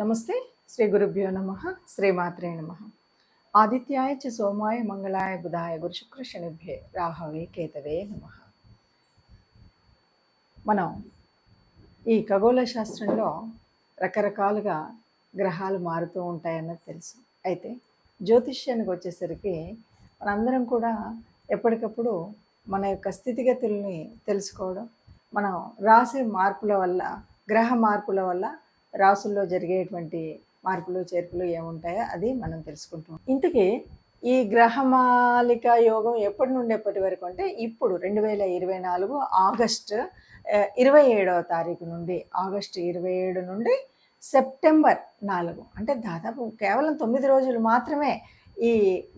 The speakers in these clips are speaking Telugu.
నమస్తే. శ్రీ గురుభ్యో నమ. శ్రీమాత్రే నమ. ఆదిత్యాయ చ సోమాయ మంగళాయ బుధాయ గురు శుక్ర శనిభ్యే రాహవే కేతవే నమ. మనం ఈ ఖగోళ శాస్త్రంలో రకరకాలుగా గ్రహాలు మారుతూ ఉంటాయన్నది తెలుసు. అయితే జ్యోతిష్యానికి వచ్చేసరికి మనందరం కూడా ఎప్పటికప్పుడు మన యొక్క స్థితిగతుల్ని తెలుసుకోవడం, మనం రాసే మార్పుల వల్ల, గ్రహ మార్పుల వల్ల రాసుల్లో జరిగేటువంటి మార్పులు చేర్పులు ఏముంటాయో అది మనం తెలుసుకుంటాం. ఇంతకీ ఈ గ్రహమాలిక యోగం ఎప్పటి నుండి ఎప్పటి వరకు అంటే ఇప్పుడు 2024 ఆగస్టు 27వ తారీఖు నుండి, ఆగస్టు 27 నుండి సెప్టెంబర్ 4 అంటే దాదాపు కేవలం 9 రోజులు మాత్రమే ఈ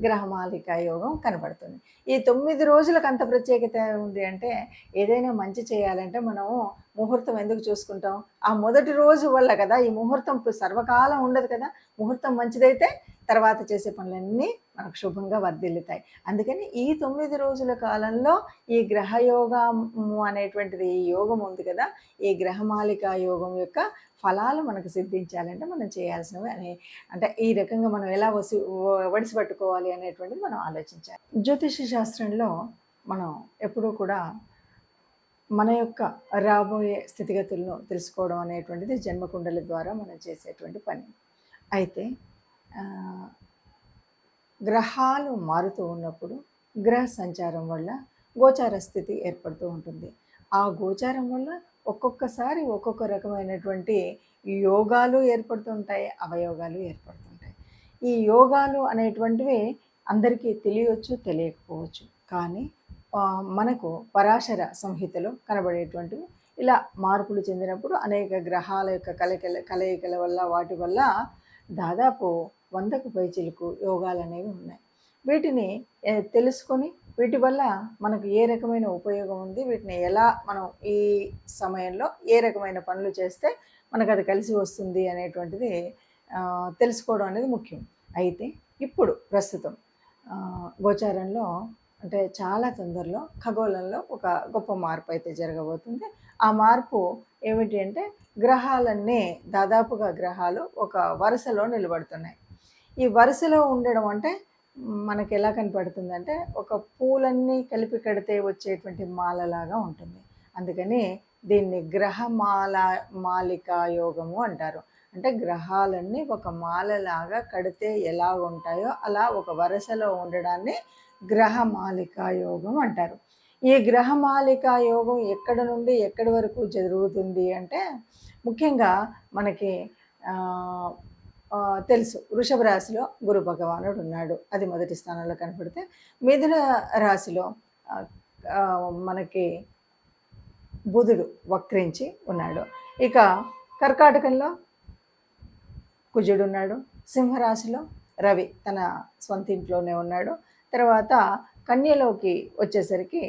గ్రహమాలిక యోగం కనబడుతుంది. ఈ 9 రోజులకు అంత ప్రత్యేకత ఉంది అంటే, ఏదైనా మంచి చేయాలంటే మనము ముహూర్తం ఎందుకు చూసుకుంటాం? ఆ మొదటి రోజు వల్ల కదా. ఈ ముహూర్తం సర్వకాలం ఉండదు కదా. ముహూర్తం మంచిదైతే తర్వాత చేసే పనులన్నీ మనకు శుభంగా వర్ధిల్లుతాయి. అందుకని ఈ 9 రోజుల కాలంలో ఈ గ్రహయోగము అనేటువంటిది, ఈ యోగం ఉంది కదా, ఈ గ్రహమాలిక యోగం యొక్క ఫలాలు మనకు సిద్ధించాలంటే మనం చేయాల్సినవి అంటే ఈ రకంగా మనం ఎలా వడిసి పట్టుకోవాలి అనేటువంటిది మనం ఆలోచించాలి. జ్యోతిష శాస్త్రంలో మనం ఎప్పుడూ కూడా మన యొక్క రాబోయే స్థితిగతులను తెలుసుకోవడం అనేటువంటిది జన్మకుండలి ద్వారా మనం చేసేటువంటి పని. అయితే గ్రహాలు మారుతూ ఉన్నప్పుడు గ్రహ సంచారం వల్ల గోచార స్థితి ఏర్పడుతూ ఉంటుంది. ఆ గోచారం వల్ల ఒక్కొక్కసారి ఒక్కొక్క రకమైనటువంటి యోగాలు ఏర్పడుతుంటాయి, అవయోగాలు ఏర్పడుతుంటాయి. ఈ యోగాలు అనేటువంటివి అందరికీ తెలియవచ్చు, తెలియకపోవచ్చు. కానీ మనకు పరాశర సంహితలో కనబడేటువంటివి ఇలా మార్పులు చెందినప్పుడు అనేక గ్రహాల యొక్క కలయికల వల్ల, వాటి వల్ల దాదాపు 100కు పైచిలుకు యోగాలు అనేవి ఉన్నాయి. వీటిని తెలుసుకొని వీటి వల్ల మనకు ఏ రకమైన ఉపయోగం ఉంది, వీటిని ఎలా మనం ఈ సమయంలో ఏ రకమైన పనులు చేస్తే మనకు అది కలిసి వస్తుంది అనేటువంటిది తెలుసుకోవడం అనేది ముఖ్యం. అయితే ఇప్పుడు ప్రస్తుతం గోచారంలో అంటే చాలా తొందరలో ఖగోళంలో ఒక గొప్ప మార్పు అయితే జరగబోతుంది. ఆ మార్పు ఏమిటి అంటే, గ్రహాలన్నీ దాదాపుగా గ్రహాలు ఒక వరుసలో నిలబడుతున్నాయి. ఈ వరుసలో ఉండడం అంటే మనకి ఎలా కనపడుతుందంటే, ఒక పూలన్నీ కలిపి కడితే వచ్చేటువంటి మాలలాగా ఉంటుంది. అందుకని దీన్ని మాలికా యోగము అంటారు. అంటే గ్రహాలన్నీ ఒక మాలలాగా కడితే ఎలా ఉంటాయో అలా ఒక వరుసలో ఉండడాన్ని గ్రహమాలికా యోగం అంటారు. ఈ గ్రహమాలికా యోగం ఎక్కడ నుండి ఎక్కడి వరకు జరుగుతుంది అంటే, ముఖ్యంగా మనకి తెలుసు, వృషభ రాశిలో గురు భగవానుడు ఉన్నాడు, అది మొదటి స్థానంలో కనపడితే, మిథున రాశిలో మనకి బుధుడు వక్రించి ఉన్నాడు. ఇక కర్కాటకంలో కుజుడు ఉన్నాడు. సింహరాశిలో రవి తన సొంత ఇంట్లోనే ఉన్నాడు. తర్వాత కన్యలోకి వచ్చేసరికి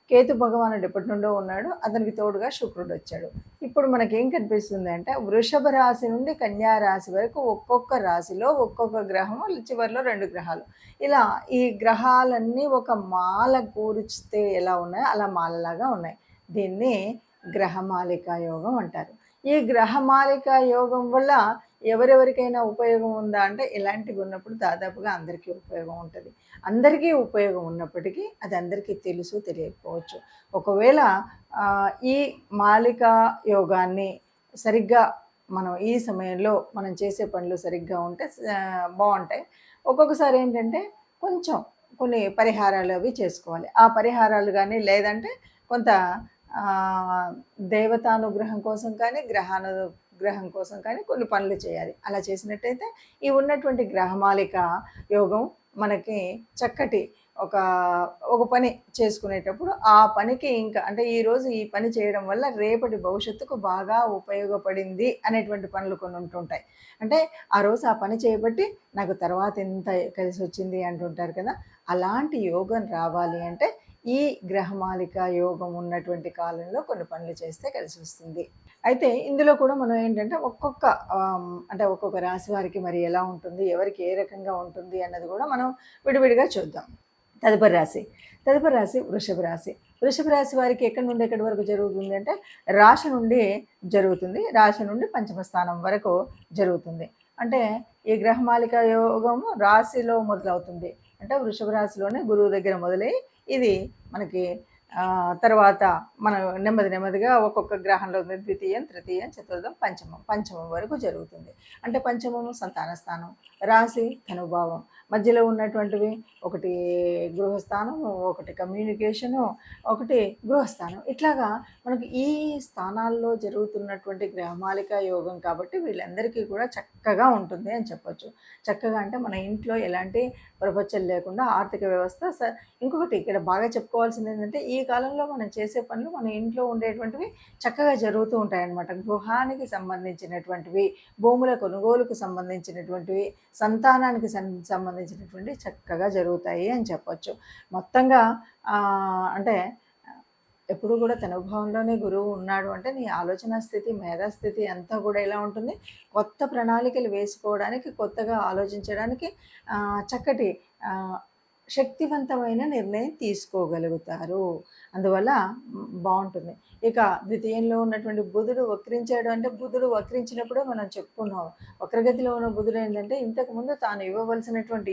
కేతు భగవానుడు ఎప్పటి నుండో ఉన్నాడు, అతనికి తోడుగా శుక్రుడు వచ్చాడు. ఇప్పుడు మనకేం కనిపిస్తుంది అంటే, వృషభ రాశి నుండి కన్యా రాశి వరకు ఒక్కొక్క రాశిలో ఒక్కొక్క గ్రహము, చివరిలో 2 గ్రహాలు, ఇలా ఈ గ్రహాలన్నీ ఒక మాల కూర్చితే ఎలా ఉన్నాయో అలా మాలలాగా ఉన్నాయి. దీన్ని గ్రహమాలికా యోగం అంటారు. ఈ గ్రహమాలికా యోగం వల్ల ఎవరెవరికైనా ఉపయోగం ఉందా అంటే, ఇలాంటివి ఉన్నప్పుడు దాదాపుగా అందరికీ ఉపయోగం ఉంటుంది. అందరికీ ఉపయోగం ఉన్నప్పటికీ అది అందరికీ తెలుసు, తెలియకపోవచ్చు. ఒకవేళ ఈ మాలికా యోగాన్ని సరిగ్గా మనం ఈ సమయంలో మనం చేసే పనులు సరిగ్గా ఉంటే బాగుంటాయి. ఒక్కొక్కసారి ఏంటంటే కొన్ని పరిహారాలు అవి చేసుకోవాలి. ఆ పరిహారాలు కానీ, లేదంటే కొంత దేవతానుగ్రహం కోసం కానీ, గ్రహం కోసం కానీ కొన్ని పనులు చేయాలి. అలా చేసినట్టయితే ఈ ఉన్నటువంటి గ్రహమాలిక యోగం మనకి చక్కటి ఒక పని చేసుకునేటప్పుడు ఆ పనికి ఇంకా అంటే ఈరోజు ఈ పని చేయడం వల్ల రేపటి భవిష్యత్తుకు బాగా ఉపయోగపడింది అనేటువంటి పనులు కొన్ని ఉంటుంటాయి. అంటే ఆ రోజు ఆ పని చేయబట్టి నాకు తర్వాత ఎంత కలిసి వచ్చింది అంటుంటారు కదా. అలాంటి యోగం రావాలి అంటే ఈ గ్రహమాలిక యోగం ఉన్నటువంటి కాలంలో కొన్ని పనులు చేస్తే కలిసి వస్తుంది. అయితే ఇందులో కూడా మనం ఏంటంటే ఒక్కొక్క రాశి వారికి మరి ఎలా ఉంటుంది, ఎవరికి ఏ రకంగా ఉంటుంది అన్నది కూడా మనం విడివిడిగా చూద్దాం. తదుపరి రాశి వృషభ రాశి. వృషభ రాశి వారికి ఎక్కడి నుండి ఎక్కడి వరకు జరుగుతుంది అంటే రాశి నుండి జరుగుతుంది, రాశి నుండి పంచమ స్థానం వరకు జరుగుతుంది. అంటే ఈ గ్రహమాలిక యోగము రాశిలో మొదలవుతుంది. అంటే వృషభ రాశిలోనే గురువు దగ్గర మొదలై ఇది మనకి తర్వాత మనం నెమ్మదిగా ఒక్కొక్క గ్రహంలో ద్వితీయం, తృతీయం, చతుర్థం, పంచమం వరకు జరుగుతుంది. అంటే పంచమము సంతాన స్థానం, రాశి ధనుభావం, మధ్యలో ఉన్నటువంటివి ఒకటి గృహస్థానం, ఒకటి కమ్యూనికేషను, ఒకటి గృహస్థానం. ఇట్లాగా మనకి ఈ స్థానాల్లో జరుగుతున్నటువంటి గ్రహమాలిక యోగం కాబట్టి వీళ్ళందరికీ కూడా చక్కగా ఉంటుంది అని చెప్పొచ్చు. చక్కగా అంటే మన ఇంట్లో ఎలాంటి ప్రపంచం లేకుండా ఆర్థిక వ్యవస్థ ఇంకొకటి ఇక్కడ బాగా చెప్పుకోవాల్సింది ఏంటంటే ఈ కాలంలో మనం చేసే పనులు మన ఇంట్లో ఉండేటువంటివి చక్కగా జరుగుతూ ఉంటాయన్నమాట. గృహానికి సంబంధించినటువంటివి, భూముల కొనుగోలుకు సంబంధించినటువంటివి, సంతానానికి సంబంధించినటువంటి చక్కగా జరుగుతాయి అని చెప్పొచ్చు. మొత్తంగా అంటే ఎప్పుడు కూడా తన అనుభవంలోనే గురువు ఉన్నాడు అంటే నీ ఆలోచన స్థితి, మేధాస్థితి అంతా కూడా ఎలా ఉంటుంది, కొత్త ప్రణాళికలు వేసుకోవడానికి, కొత్తగా ఆలోచించడానికి చక్కటి శక్తివంతమైన నిర్ణయం తీసుకోగలుగుతారు. అందువల్ల బాగుంటుంది. ఇక ద్వితీయంలో ఉన్నటువంటి బుధుడు వక్రించాడు అంటే బుధుడు వక్రించినప్పుడే మనం చెప్పుకున్నాం. వక్రగతిలో ఉన్న బుధుడు ఏంటంటే ఇంతకుముందు తాను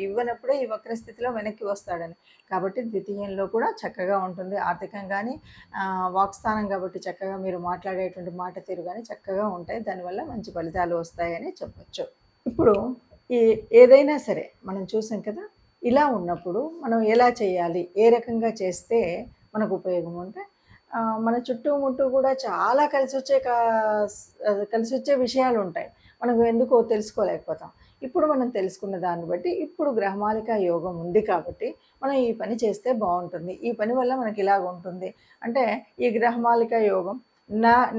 ఇవ్వనప్పుడే ఈ వక్రస్థితిలో వెనక్కి వస్తాడని. కాబట్టి ద్వితీయంలో కూడా చక్కగా ఉంటుంది. ఆర్థికంగాని వాక్స్థానం కాబట్టి చక్కగా మీరు మాట్లాడేటువంటి మాట తీరు కానీ చక్కగా ఉంటాయి. దానివల్ల మంచి ఫలితాలు వస్తాయని చెప్పచ్చు. ఇప్పుడు ఏదైనా సరే మనం చూసాం కదా, ఇలా ఉన్నప్పుడు మనం ఎలా చేయాలి, ఏ రకంగా చేస్తే మనకు ఉపయోగం అంటే మన చుట్టుముట్టు కూడా చాలా కలిసి వచ్చే విషయాలు ఉంటాయి. మనకు ఎందుకో తెలుసుకోలేకపోతాం. ఇప్పుడు మనం తెలుసుకున్న దాన్ని బట్టి ఇప్పుడు గ్రహమాలిక యోగం ఉంది కాబట్టి మనం ఈ పని చేస్తే బాగుంటుంది, ఈ పని వల్ల మనకి ఇలాగ ఉంటుంది అంటే ఈ గ్రహమాలిక యోగం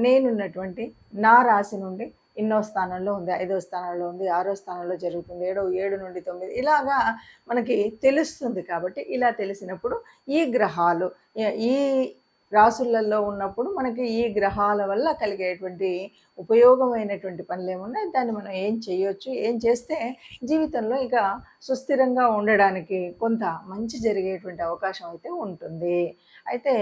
నేనున్నటువంటి నా రాశి నుండి ఇన్నో స్థానంలో ఉంది, 5వ స్థానంలో ఉంది, 6వ స్థానంలో జరుగుతుంది, 7 నుండి 9 ఇలాగా మనకి తెలుస్తుంది. కాబట్టి ఇలా తెలిసినప్పుడు ఈ గ్రహాలు ఈ రాసులలో ఉన్నప్పుడు మనకి ఈ గ్రహాల వల్ల కలిగేటువంటి ఉపయోగమైనటువంటి పనులు ఏమున్నాయి, దాన్ని మనం ఏం చేయొచ్చు, ఏం చేస్తే జీవితంలో ఇక సుస్థిరంగా ఉండడానికి కొంత మంచి జరిగేటువంటి అవకాశం అయితే ఉంటుంది. అయితే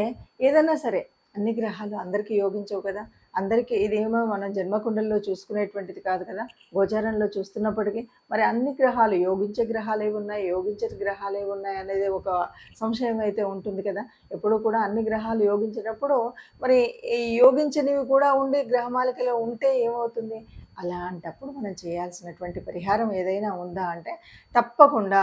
ఏదైనా సరే అన్ని గ్రహాలు అందరికీ యోగించవు కదా, అందరికీ ఇదేమో మనం జన్మకుండల్లో చూసుకునేటువంటిది కాదు కదా, గోచారంలో చూస్తున్నప్పటికీ మరి అన్ని గ్రహాలు యోగించే గ్రహాలు ఏవి ఉన్నాయి, యోగించే గ్రహాలు ఏవి ఉన్నాయి అనేది ఒక సంశయం అయితే ఉంటుంది కదా. ఎప్పుడూ కూడా అన్ని గ్రహాలు యోగించినప్పుడు మరి ఈ యోగించనివి కూడా ఉండి గ్రహమాలికలో ఉంటే ఏమవుతుంది, అలాంటప్పుడు మనం చేయాల్సినటువంటి పరిహారం ఏదైనా ఉందా అంటే తప్పకుండా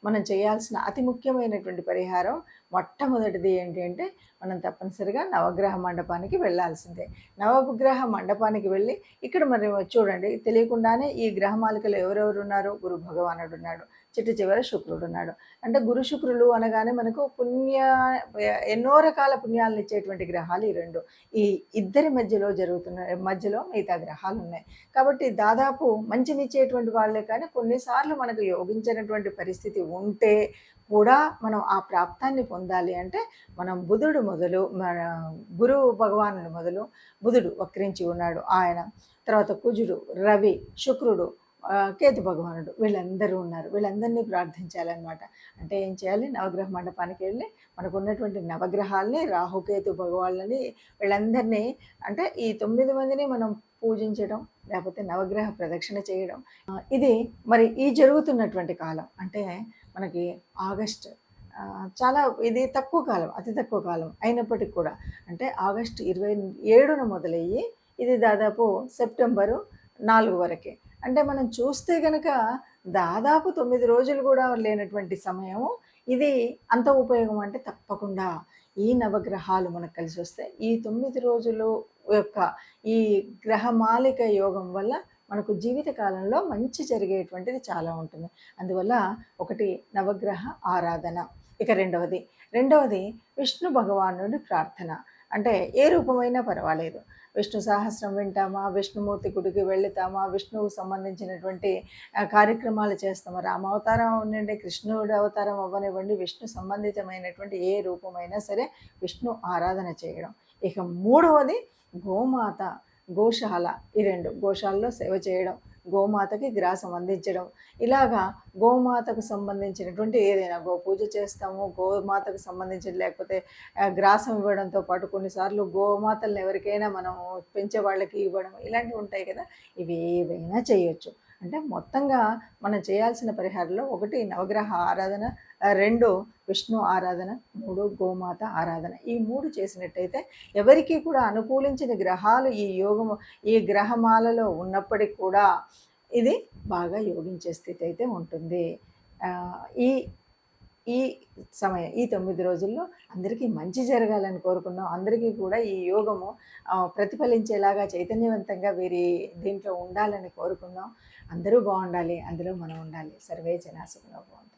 మనం చేయాల్సిన అతి ముఖ్యమైనటువంటి పరిహారం మొట్టమొదటిది ఏంటి అంటే మనం తప్పనిసరిగా నవగ్రహ మండపానికి వెళ్ళాల్సిందే. నవగ్రహ మండపానికి వెళ్ళి ఇక్కడ మరి చూడండి తెలియకుండానే ఈ గ్రహమాలికలు ఎవరెవరు ఉన్నారు, గురు భగవానుడు ఉన్నాడు, చివర శుక్రుడు ఉన్నాడు. అంటే గురు శుక్రులు అనగానే మనకు ఎన్నో రకాల పుణ్యాలను ఇచ్చేటువంటి గ్రహాలు ఈ రెండు. ఈ ఇద్దరి మధ్యలో మిగతా గ్రహాలు ఉన్నాయి. కాబట్టి దాదాపు మంచినిచ్చేటువంటి వాళ్ళే, కానీ కొన్నిసార్లు మనకు యోగించినటువంటి పరిస్థితి ఉంటే కూడా మనం ఆ ప్రాప్తాన్ని పొందాలి అంటే మనం మన గురువు భగవానుడు మొదలు బుధుడు వక్రించి ఉన్నాడు ఆయన, తర్వాత కుజుడు, రవి, శుక్రుడు, కేతు భగవానుడు వీళ్ళందరూ ఉన్నారు. వీళ్ళందరినీ ప్రార్థించాలన్నమాట. అంటే ఏం చేయాలి, నవగ్రహ మండపానికి వెళ్ళి మనకు ఉన్నటువంటి నవగ్రహాలని, రాహుకేతు భగవాళ్ళని వీళ్ళందరినీ అంటే ఈ 9 మందిని మనం పూజించడం, లేకపోతే నవగ్రహ ప్రదక్షిణ చేయడం. ఇది మరి ఈ జరుగుతున్నటువంటి కాలం అంటే మనకి ఆగస్ట్ చాలా ఇది తక్కువ కాలం, అతి తక్కువ కాలం అయినప్పటికీ కూడా అంటే ఆగస్టు 27న మొదలయ్యి ఇది దాదాపు సెప్టెంబరు 4 వరకే. అంటే మనం చూస్తే కనుక దాదాపు 9 రోజులు కూడా లేనటువంటి సమయం ఇది. అంత ఉపయోగం అంటే తప్పకుండా ఈ నవగ్రహాలు మనకు కలిసి వస్తే ఈ 9 రోజులు యొక్క ఈ గ్రహమాలిక యోగం వల్ల మనకు జీవితకాలంలో మంచి జరిగేటువంటిది చాలా ఉంటుంది. అందువల్ల ఒకటి నవగ్రహ ఆరాధన. ఇక రెండవది విష్ణు భగవానుడి ప్రార్థన. అంటే ఏ రూపమైనా పర్వాలేదు, విష్ణు సహస్రం వింటామా, విష్ణుమూర్తి గుడికి వెళుతామా, విష్ణువుకు సంబంధించినటువంటి కార్యక్రమాలు చేస్తామా, రామావతారం అవ్వనివ్వండి, కృష్ణుడి అవతారం అవ్వనివ్వండి, విష్ణు సంబంధితమైనటువంటి ఏ రూపమైనా సరే విష్ణు ఆరాధన చేయడం. ఇక మూడవది గోమాత, గోశాల. ఈ 2 గోశాలలో సేవ చేయడం, గోమాతకి గ్రాసం అందించడం. ఇలాగా గోమాతకు సంబంధించినటువంటి ఏదైనా పూజ చేస్తాము, గోమాతకు సంబంధించిన లేకపోతే గ్రాసం ఇవ్వడంతో పాటు కొన్నిసార్లు గోమాతలను ఎవరికైనా మనం పెంచే వాళ్ళకి ఇవ్వడం ఇలాంటివి ఉంటాయి కదా. ఇవి ఏవైనా చేయొచ్చు. అంటే మొత్తంగా మనం చేయాల్సిన పరిహారంలో 1 నవగ్రహ ఆరాధన, 2 విష్ణు ఆరాధన, 3 గోమాత ఆరాధన. ఈ 3 చేసినట్టయితే ఎవరికీ కూడా అనుకూలించిన గ్రహాలు ఈ గ్రహమాలలో ఉన్నప్పటికి కూడా ఇది బాగా యోగించే స్థితి అయితే ఉంటుంది. ఈ ఈ సమయం ఈ 9 రోజుల్లో అందరికీ మంచి జరగాలని కోరుకుందాం. అందరికీ కూడా ఈ యోగము ప్రతిఫలించేలాగా చైతన్యవంతంగా వీరి దీంట్లో ఉండాలని కోరుకుందాం. అందరూ బాగుండాలి, అందులో మనం ఉండాలి. సర్వే జనా సుఖినో భవంతు.